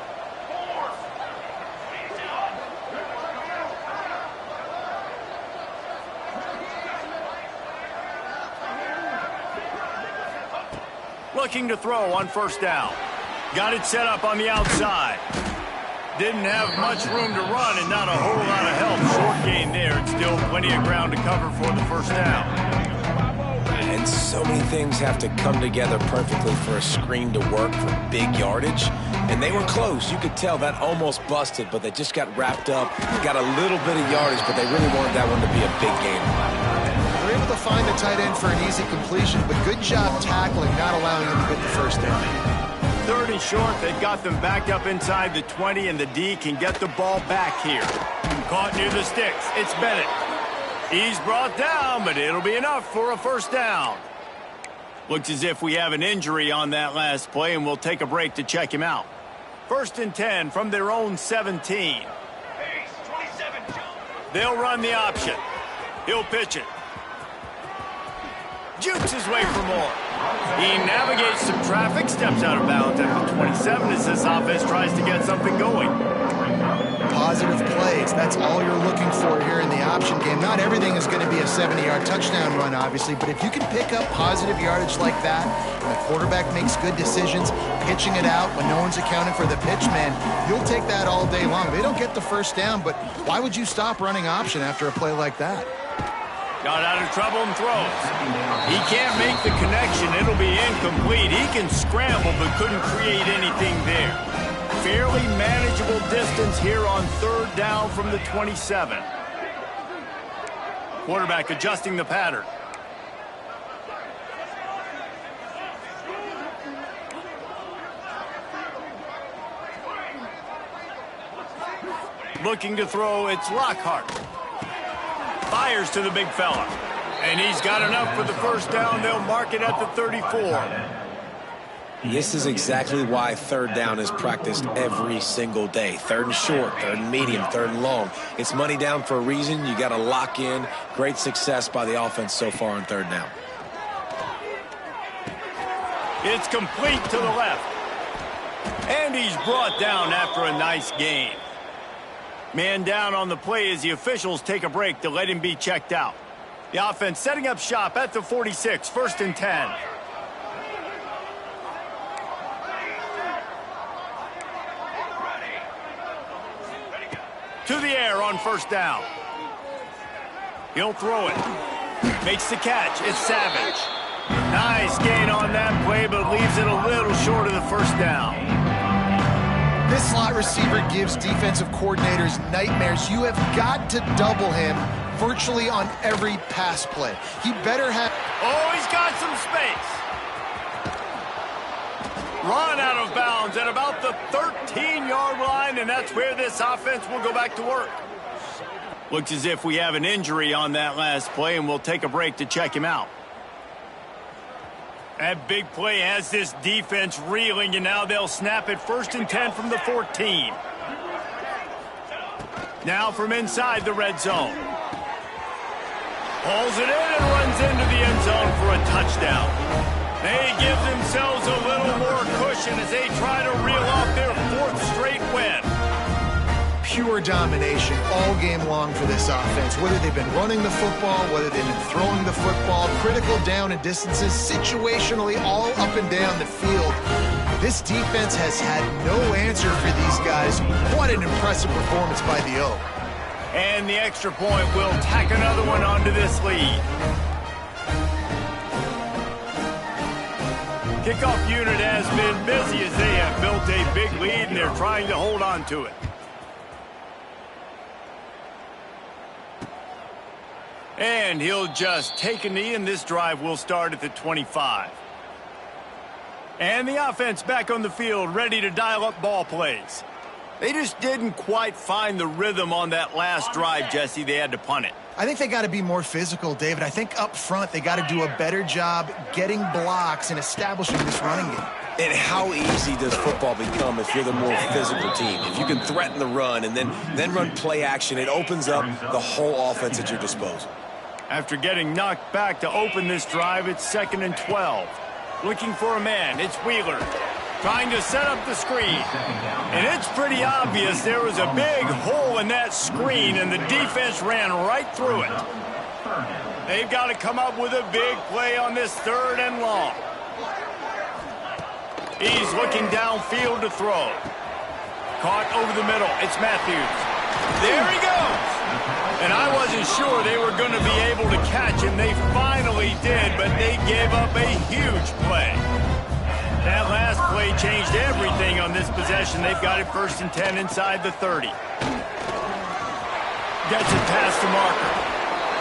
Looking to throw on first down. Got it set up on the outside. Didn't have much room to run and not a whole lot of help. Short gain there and still plenty of ground to cover for the first down. And so many things have to come together perfectly for a screen to work for big yardage. And they were close. You could tell that almost busted, but they just got wrapped up. Got a little bit of yardage, but they really wanted that one to be a big game. They're able to find the tight end for an easy completion, but good job tackling, not allowing him to get the first down. Third and short, they've got them backed up inside the 20, and the D can get the ball back here. Caught near the sticks. It's Bennett. He's brought down, but it'll be enough for a first down. Looks as if we have an injury on that last play, and we'll take a break to check him out. First and 10 from their own 17. They'll run the option. He'll pitch it. Jukes his way for more. He navigates some traffic, steps out of bounds at the 27 as this offense tries to get something going. Positive plays. That's all you're looking for here in the option game. Not everything is going to be a 70-yard touchdown run, obviously, but if you can pick up positive yardage like that, and the quarterback makes good decisions, pitching it out when no one's accounting for the pitch, man, you'll take that all day long. They don't get the first down, but why would you stop running option after a play like that? Got out of trouble and throws. He can't make the connection. It'll be incomplete. He can scramble but couldn't create anything there. Fairly manageable distance here on third down from the 27. Quarterback adjusting the pattern. Looking to throw, it's Lockhart. Fires to the big fella. And he's got enough for the first down. They'll mark it at the 34. This is exactly why third down is practiced every single day. Third and short, third and medium, third and long. It's money down for a reason. You got to lock in. Great success by the offense so far on third down. It's complete to the left. And he's brought down after a nice gain. Man down on the play as the officials take a break to let him be checked out. The offense setting up shop at the 46, 1st and 10. To the air on first down. He'll throw it. Makes the catch. It's Savage. Nice gain on that play, but leaves it a little short of the first down. This slot receiver gives defensive coordinators nightmares. You have got to double him virtually on every pass play. He better have... Oh, he's got some space. Run out of bounds at about the 13-yard line, and that's where this offense will go back to work. Looks as if we have an injury on that last play, and we'll take a break to check him out. That big play has this defense reeling, and now they'll snap it 1st and 10 from the 14. Now from inside the red zone. Pulls it in and runs into the end zone for a touchdown. They give themselves a little more cushion as they try to reel off their 4th straight win. Pure domination all game long for this offense. Whether they've been running the football, whether they've been throwing the football, critical down and distances, situationally all up and down the field. This defense has had no answer for these guys. What an impressive performance by the O. And the extra point will tack another one onto this lead. Kickoff unit has been busy as they have built a big lead and they're trying to hold on to it. And he'll just take a knee, and this drive will start at the 25. And the offense back on the field, ready to dial up ball plays. They just didn't quite find the rhythm on that last drive, Jesse. They had to punt it. I think they got to be more physical, David. I think up front they got to do a better job getting blocks and establishing this running game. And how easy does football become if you're the more physical team? If you can threaten the run and then run play action, it opens up the whole offense at your disposal. After getting knocked back to open this drive, it's 2nd and 12. Looking for a man, it's Wheeler. Trying to set up the screen. And it's pretty obvious there was a big hole in that screen, and the defense ran right through it. They've got to come up with a big play on this 3rd and long. He's looking downfield to throw. Caught over the middle, it's Matthews. There he goes! And I wasn't sure they were going to be able to catch him. They finally did, but they gave up a huge play. That last play changed everything on this possession. They've got it 1st and 10 inside the 30. Gets it past the marker.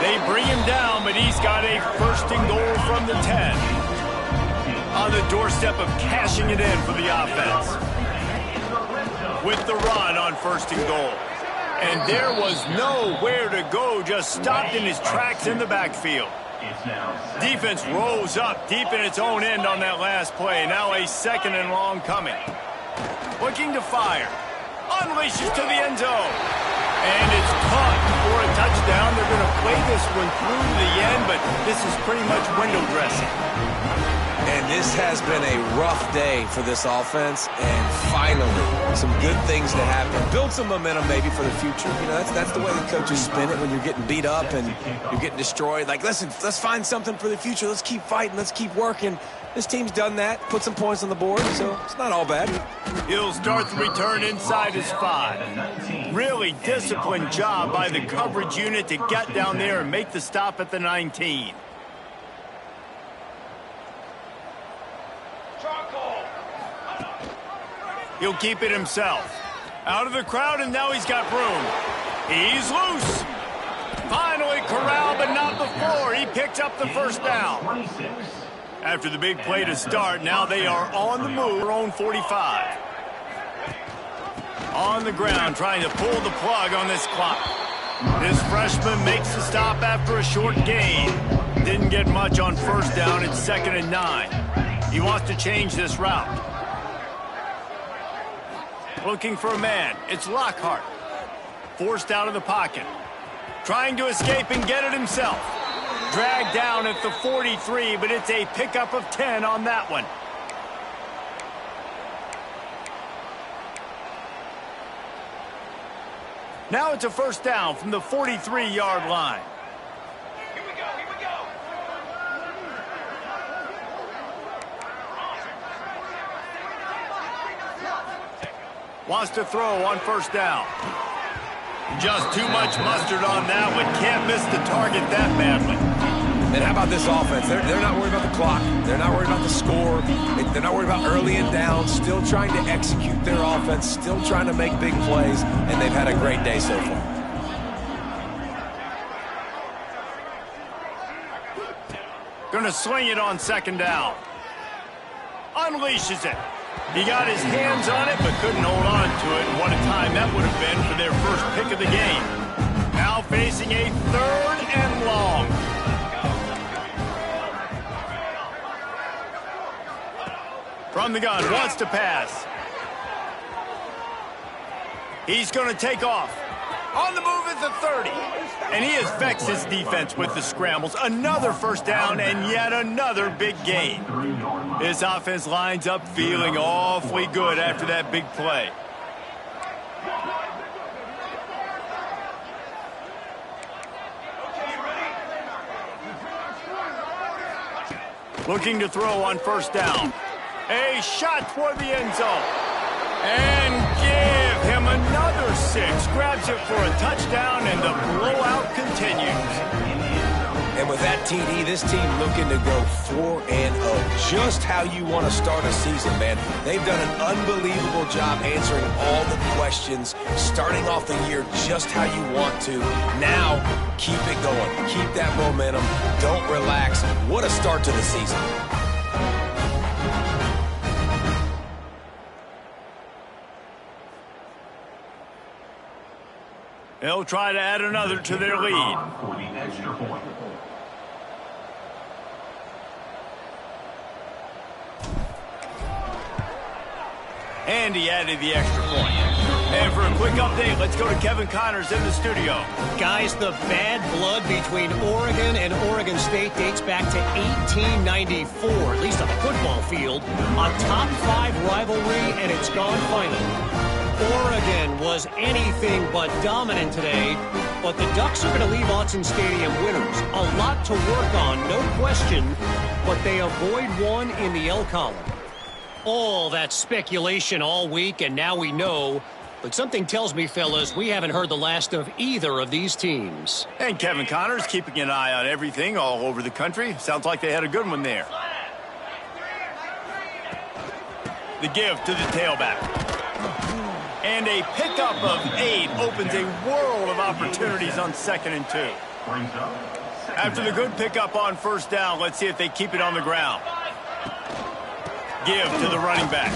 They bring him down, but he's got a 1st and goal from the 10. On the doorstep of cashing it in for the offense. With the run on 1st and goal. And there was nowhere to go, just stopped in his tracks in the backfield. Defense rose up deep in its own end on that last play. Now a 2nd and long coming. Looking to fire. Unleashes to the end zone. And it's caught for a touchdown. They're going to play this one through to the end, but this is pretty much window dressing. And this has been a rough day for this offense, and finally, some good things to happen. Build some momentum maybe for the future. You know, that's the way the coaches spin it when you're getting beat up and you're getting destroyed. Like, listen, let's find something for the future. Let's keep fighting. Let's keep working. This team's done that, put some points on the board, so it's not all bad. He'll start the return inside his 5. Really disciplined job by the coverage unit to get down there and make the stop at the 19. He'll keep it himself. Out of the crowd, and now he's got room. He's loose. Finally corralled, but not before. He picked up the first down. After the big play to start, now they are on the move. Their own 45. On the ground, trying to pull the plug on this clock. This freshman makes the stop after a short gain. Didn't get much on first down. It's 2nd and 9. He wants to change this route. Looking for a man. It's Lockhart. Forced out of the pocket. Trying to escape and get it himself. Dragged down at the 43, but it's a pickup of 10 on that one. Now it's a first down from the 43-yard line. Here we go. Wants to throw on first down. Just too much mustard on that one. Can't miss the target that badly. And how about this offense? They're not worried about the clock. They're not worried about the score. They're not worried about early and down. Still trying to execute their offense. Still trying to make big plays. And they've had a great day so far. Gonna sling it on 2nd down. Unleashes it. He got his hands on it, but couldn't hold on to it. And what a time that would have been for their first pick of the game. Now facing a 3rd and long. From the gun, wants to pass. He's going to take off. On the move at the 30. And he affects his defense with the scrambles. Another first down and yet another big gain. This offense lines up feeling awfully good after that big play. Looking to throw on first down. A shot toward the end zone. And give him another 6. Grabs it for a touchdown, and the blowout continues. And with that TD, this team looking to go 4-0. Just how you want to start a season, man. They've done an unbelievable job answering all the questions, starting off the year just how you want to. Now, keep it going. Keep that momentum. Don't relax. What a start to the season. They'll try to add another to their lead. For the extra point. And he added the extra point. And for a quick update, let's go to Kevin Connors in the studio. Guys, the bad blood between Oregon and Oregon State dates back to 1894, at least on the football field. A top 5 rivalry, and it's gone final. Oregon was anything but dominant today, but the Ducks are going to leave Autzen Stadium winners. A lot to work on, no question, but they avoid one in the L column. All that speculation all week, and now we know. But something tells me, fellas, we haven't heard the last of either of these teams. And Kevin Connors keeping an eye on everything all over the country. Sounds like they had a good one there. The give to the tailback. And a pickup of 8 opens a world of opportunities on 2nd and 2. After the good pickup on first down, let's see if they keep it on the ground. Give to the running back.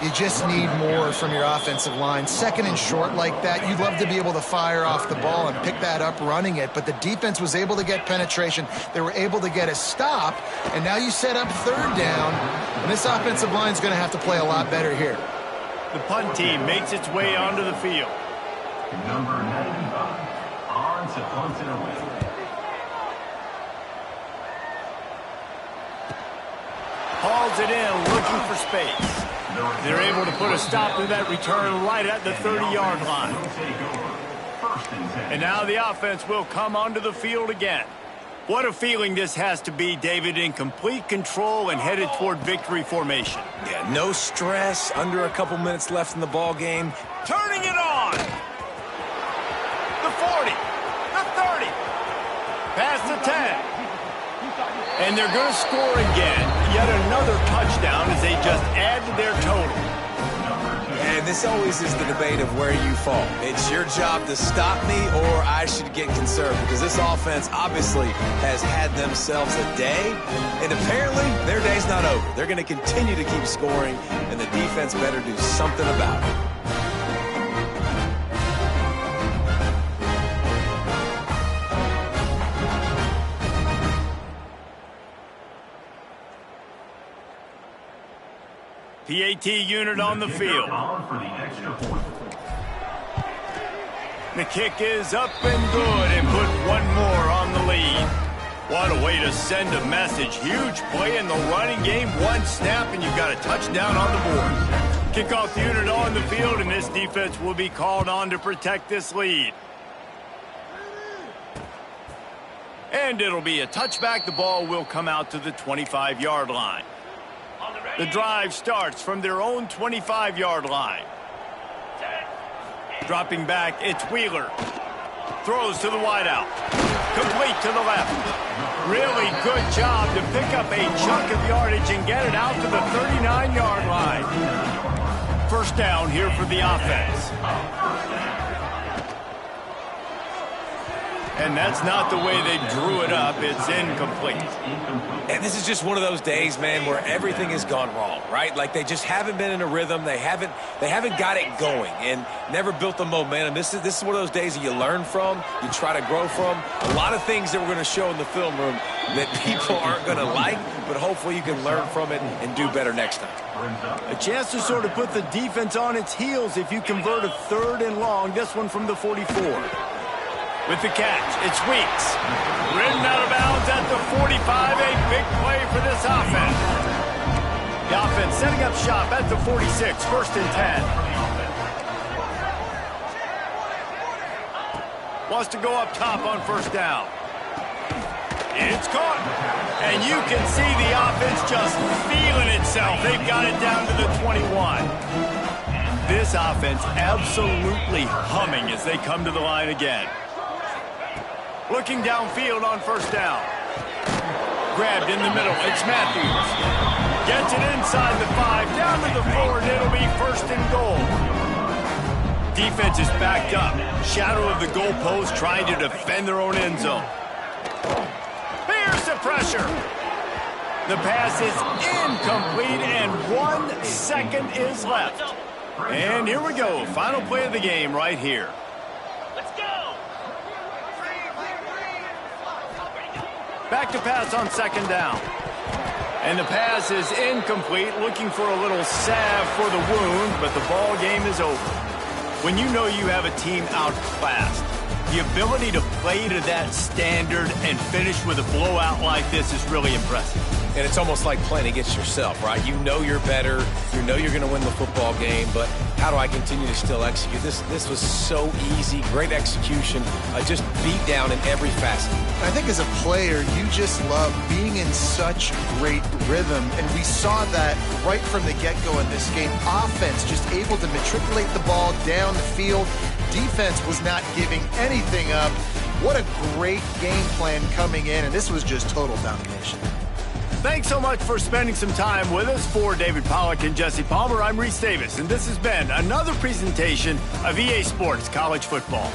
You just need more from your offensive line. 2nd and short like that, you'd love to be able to fire off the ball and pick that up running it, but the defense was able to get penetration. They were able to get a stop, and now you set up 3rd down, and this offensive line is going to have to play a lot better here. The punt team makes its way onto the field. Number 95, on to punt it away. calls it in, looking for space. They're able to put a stop to that return right at the 30-yard line. And now the offense will come onto the field again. What a feeling this has to be, David, in complete control and headed toward victory formation. Yeah, no stress, under a couple minutes left in the ball game. Turning it on. The 40, the 30, past the 10. And they're going to score again. Yet another touchdown as they just add to their total. And this always is the debate of where you fall. It's your job to stop me, or I should get conserved, because this offense obviously has had themselves a day, and apparently their day's not over. They're going to continue to keep scoring, and the defense better do something about it. PAT unit on the field. The kick is up and good, and put one more on the lead. What a way to send a message. Huge play in the running game. One snap, and you've got a touchdown on the board. Kickoff unit on the field, and this defense will be called on to protect this lead. And it'll be a touchback. The ball will come out to the 25-yard line. The drive starts from their own 25-yard line. Dropping back, it's Wheeler. Throws to the wideout. Complete to the left. Really good job to pick up a chunk of yardage and get it out to the 39-yard line. First down here for the offense. And that's not the way they drew it up. It's incomplete. And this is just one of those days, man, where everything has gone wrong, right? Like they just haven't been in a rhythm. They haven't got it going and never built the momentum. This is one of those days that you learn from, you try to grow from. A lot of things that we're going to show in the film room that people aren't going to like, but hopefully you can learn from it and do better next time. A chance to sort of put the defense on its heels if you convert a 3rd and long. This one from the 44. With the catch, it's Weeks. Ridden out of bounds at the 45, a big play for this offense. The offense setting up shop at the 46, 1st and 10. Wants to go up top on 1st down. It's caught. And you can see the offense just feeling itself. They've got it down to the 21. This offense absolutely humming as they come to the line again. Looking downfield on 1st down. Grabbed in the middle. It's Matthews. Gets it inside the 5, down to the 4, and it'll be 1st and goal. Defense is backed up. Shadow of the goalpost, trying to defend their own end zone. Here's the pressure. The pass is incomplete, and 1 second is left. And here we go. Final play of the game right here. Back to pass on 2nd down. And the pass is incomplete, looking for a little salve for the wound, but the ball game is over. When you know you have a team outclassed, the ability to play to that standard and finish with a blowout like this is really impressive. And it's almost like playing against yourself, right? You know you're better. You know you're going to win the football game, but how do I continue to still execute? This was so easy, great execution, just beat down in every facet. I think as a player, you just love being in such great rhythm, and we saw that right from the get-go in this game. Offense just able to matriculate the ball down the field. Defense was not giving anything up. What a great game plan coming in, and this was just total domination. Thanks so much for spending some time with us. For David Pollack and Jesse Palmer, I'm Reese Davis, and this has been another presentation of EA Sports College Football.